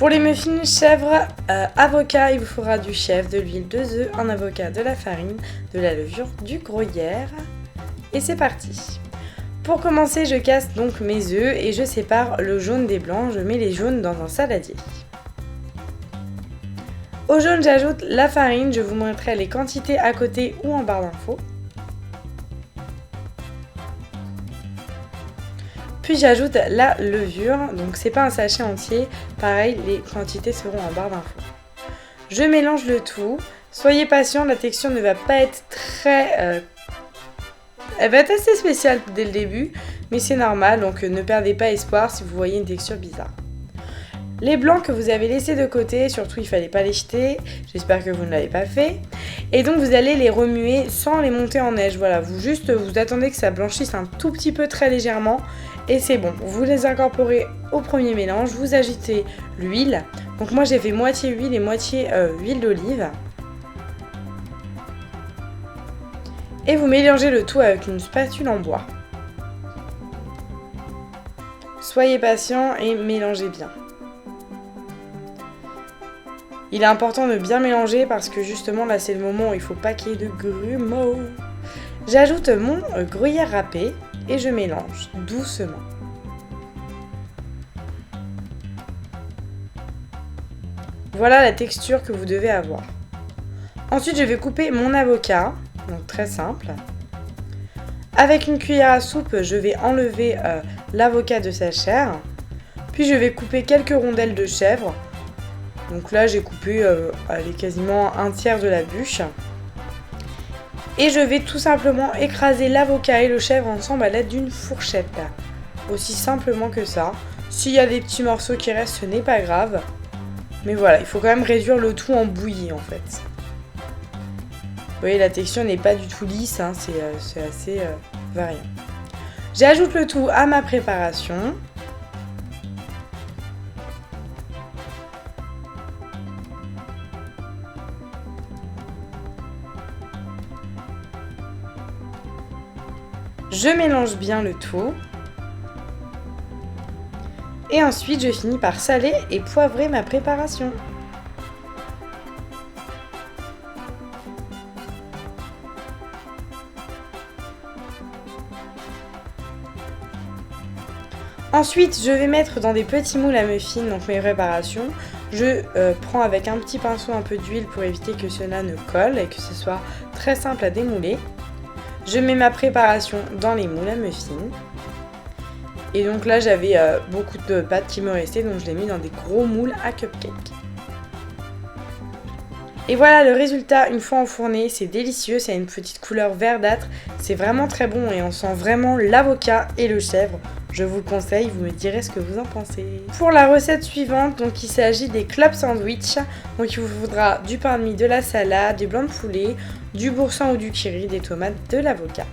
Pour les muffins chèvre avocat, il vous faudra du chèvre, de l'huile, 2 œufs, un avocat, de la farine, de la levure, du gruyère. Et c'est parti. Pour commencer, je casse donc mes œufs et je sépare le jaune des blancs. Je mets les jaunes dans un saladier. Au jaune, j'ajoute la farine. Je vous montrerai les quantités à côté ou en barre d'infos. Puis j'ajoute la levure, donc c'est pas un sachet entier, pareil les quantités seront en barre d'infos. Je mélange le tout, soyez patient, la texture ne va pas être elle va être assez spéciale dès le début, mais c'est normal, donc ne perdez pas espoir si vous voyez une texture bizarre. Les blancs que vous avez laissés de côté, surtout il fallait pas les jeter, j'espère que vous ne l'avez pas fait. Et donc vous allez les remuer sans les monter en neige, voilà, vous attendez que ça blanchisse un tout petit peu très légèrement. Et c'est bon, vous les incorporez au premier mélange, vous ajoutez l'huile. Donc moi j'ai fait moitié huile et moitié huile d'olive. Et vous mélangez le tout avec une spatule en bois. Soyez patient et mélangez bien. Il est important de bien mélanger parce que justement là c'est le moment où il ne faut pas qu'il y ait de grumeaux. J'ajoute mon gruyère râpé. Et je mélange doucement. Voilà la texture que vous devez avoir. Ensuite, je vais couper mon avocat, donc très simple. Avec une cuillère à soupe, je vais enlever l'avocat de sa chair. Puis je vais couper quelques rondelles de chèvre. Donc là, j'ai coupé quasiment un tiers de la bûche. Et je vais tout simplement écraser l'avocat et le chèvre ensemble à l'aide d'une fourchette. Aussi simplement que ça. S'il y a des petits morceaux qui restent, ce n'est pas grave. Mais voilà, il faut quand même réduire le tout en bouillie en fait. Vous voyez, la texture n'est pas du tout lisse, hein, c'est assez variant. J'ajoute le tout à ma préparation. Je mélange bien le tout. Et ensuite, je finis par saler et poivrer ma préparation. Ensuite, je vais mettre dans des petits moules à muffins, donc mes préparations. Je prends avec un petit pinceau un peu d'huile pour éviter que cela ne colle et que ce soit très simple à démouler. Je mets ma préparation dans les moules à muffins. Et donc là, j'avais beaucoup de pâte qui me restait, donc je l'ai mis dans des gros moules à cupcake. Et voilà le résultat une fois enfourné, c'est délicieux, ça a une petite couleur verdâtre, c'est vraiment très bon et on sent vraiment l'avocat et le chèvre. Je vous le conseille, vous me direz ce que vous en pensez. Pour la recette suivante, donc il s'agit des club sandwich. Donc il vous faudra du pain de mie, de la salade, du blanc de poulet, du boursin ou du curry, des tomates, de l'avocat.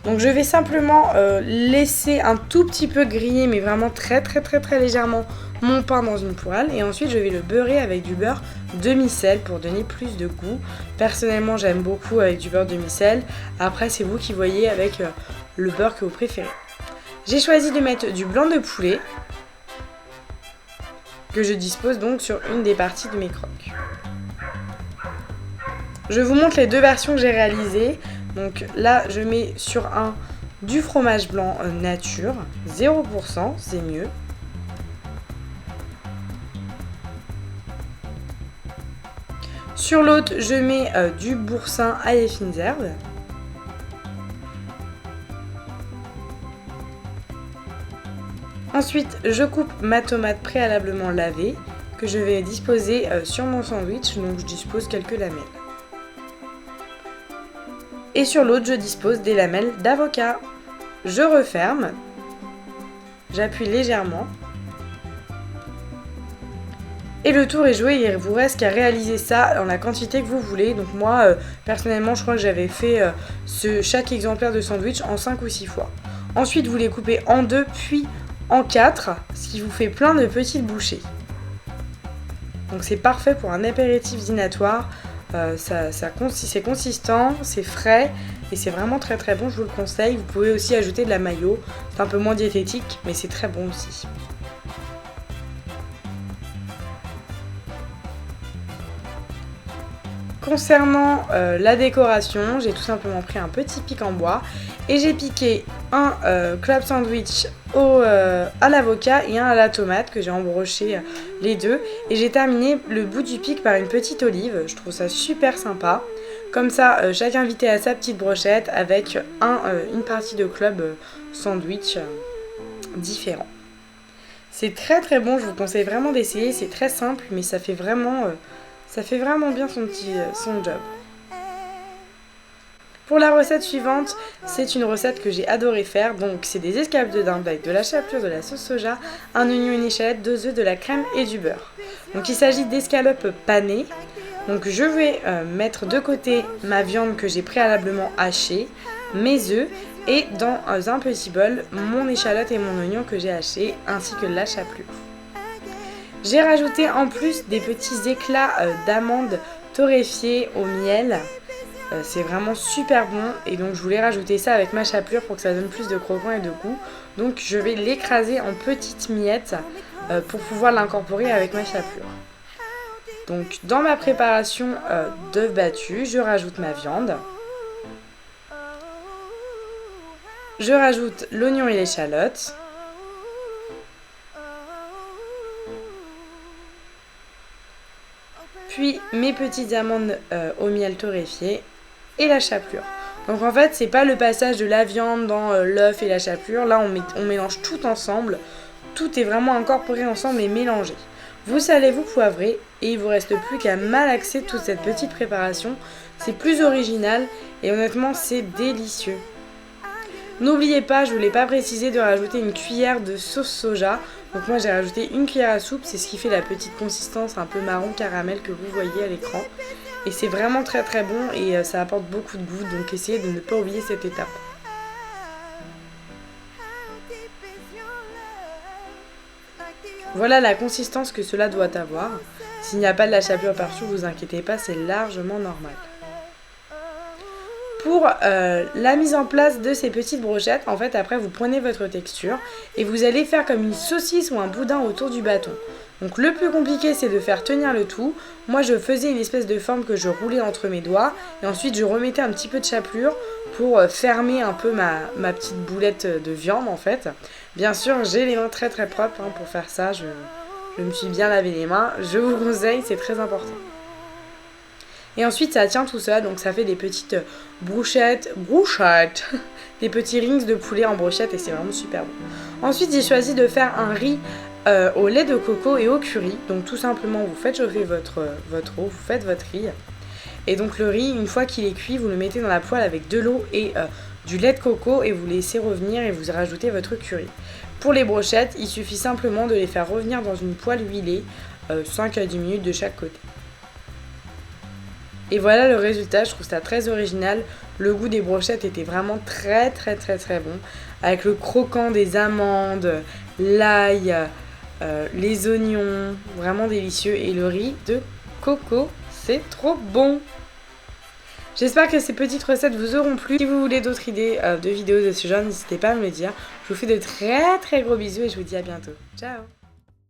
Donc je vais simplement laisser un tout petit peu griller, mais vraiment très légèrement, mon pain dans une poêle. Et ensuite je vais le beurrer avec du beurre demi-sel pour donner plus de goût. Personnellement j'aime beaucoup avec du beurre demi-sel. Après c'est vous qui voyez avec le beurre que vous préférez. J'ai choisi de mettre du blanc de poulet que je dispose donc sur une des parties de mes croques. Je vous montre les deux versions que j'ai réalisées. Donc là, je mets sur un du fromage blanc nature, 0%, c'est mieux. Sur l'autre, je mets du boursin à les fines herbes. Ensuite, je coupe ma tomate préalablement lavée que je vais disposer sur mon sandwich, donc je dispose quelques lamelles. Et sur l'autre, je dispose des lamelles d'avocat. Je referme, j'appuie légèrement. Et le tour est joué, il vous reste qu'à réaliser ça dans la quantité que vous voulez. Donc moi, personnellement, je crois que j'avais fait chaque exemplaire de sandwich en 5 ou 6 fois. Ensuite, vous les coupez en 2, puis en 4, ce qui vous fait plein de petites bouchées. Donc c'est parfait pour un apéritif dînatoire. C'est consistant, c'est frais et c'est vraiment très bon, je vous le conseille. Vous pouvez aussi ajouter de la mayo, c'est un peu moins diététique mais c'est très bon aussi. concernant la décoration, j'ai tout simplement pris un petit pic en bois et j'ai piqué un club sandwich à l'avocat et un à la tomate que j'ai embroché les deux. Et j'ai terminé le bout du pic par une petite olive, je trouve ça super sympa. Comme ça, chaque invité a sa petite brochette avec une partie de club sandwich différent. C'est très très bon, je vous conseille vraiment d'essayer, c'est très simple mais ça fait vraiment bien son job. Pour la recette suivante, c'est une recette que j'ai adoré faire, donc c'est des escalopes de dinde avec de la chapelure, de la sauce soja, un oignon, une échalette, 2 œufs, de la crème et du beurre. Donc il s'agit d'escalopes panées. Donc je vais mettre de côté ma viande que j'ai préalablement hachée, mes œufs et dans un petit bol mon échalote et mon oignon que j'ai haché ainsi que la chapelure. J'ai rajouté en plus des petits éclats d'amandes torréfiées au miel. C'est vraiment super bon et donc je voulais rajouter ça avec ma chapelure pour que ça donne plus de croquant et de goût. Donc je vais l'écraser en petites miettes pour pouvoir l'incorporer avec ma chapelure. Donc dans ma préparation d'œufs battus, je rajoute ma viande. Je rajoute l'oignon et l'échalote. Puis mes petites amandes au miel torréfié et la chapelure. Donc en fait, c'est pas le passage de la viande dans l'œuf et la chapelure. Là, on mélange tout ensemble. Tout est vraiment incorporé ensemble et mélangé. Vous salez, vous poivrez et il vous reste plus qu'à malaxer toute cette petite préparation. C'est plus original et honnêtement, c'est délicieux. N'oubliez pas, je ne vous l'ai pas précisé, de rajouter une cuillère de sauce soja. Donc moi j'ai rajouté une cuillère à soupe, c'est ce qui fait la petite consistance un peu marron caramel que vous voyez à l'écran. Et c'est vraiment très très bon et ça apporte beaucoup de goût, donc essayez de ne pas oublier cette étape. Voilà la consistance que cela doit avoir. S'il n'y a pas de la chapelure par-dessus, vous inquiétez pas, c'est largement normal. Pour la mise en place de ces petites brochettes, en fait après vous prenez votre texture et vous allez faire comme une saucisse ou un boudin autour du bâton. Donc le plus compliqué c'est de faire tenir le tout. Moi je faisais une espèce de forme que je roulais entre mes doigts et ensuite je remettais un petit peu de chapelure pour fermer un peu ma petite boulette de viande en fait. Bien sûr j'ai les mains très très propres pour faire ça, je me suis bien lavé les mains, je vous conseille, c'est très important. Et ensuite ça tient tout ça, donc ça fait des petites brochettes, des petits rings de poulet en brochette et c'est vraiment super bon. Ensuite j'ai choisi de faire un riz au lait de coco et au curry. Donc tout simplement vous faites chauffer votre eau, vous faites votre riz. Et donc le riz, une fois qu'il est cuit, vous le mettez dans la poêle avec de l'eau et du lait de coco et vous laissez revenir et vous rajoutez votre curry. Pour les brochettes, il suffit simplement de les faire revenir dans une poêle huilée, 5 à 10 minutes de chaque côté. Et voilà le résultat, je trouve ça très original. Le goût des brochettes était vraiment très très très très bon. Avec le croquant des amandes, l'ail, les oignons, vraiment délicieux. Et le riz de coco, c'est trop bon. J'espère que ces petites recettes vous auront plu. Si vous voulez d'autres idées de vidéos de ce genre, n'hésitez pas à me le dire. Je vous fais de très très gros bisous et je vous dis à bientôt. Ciao!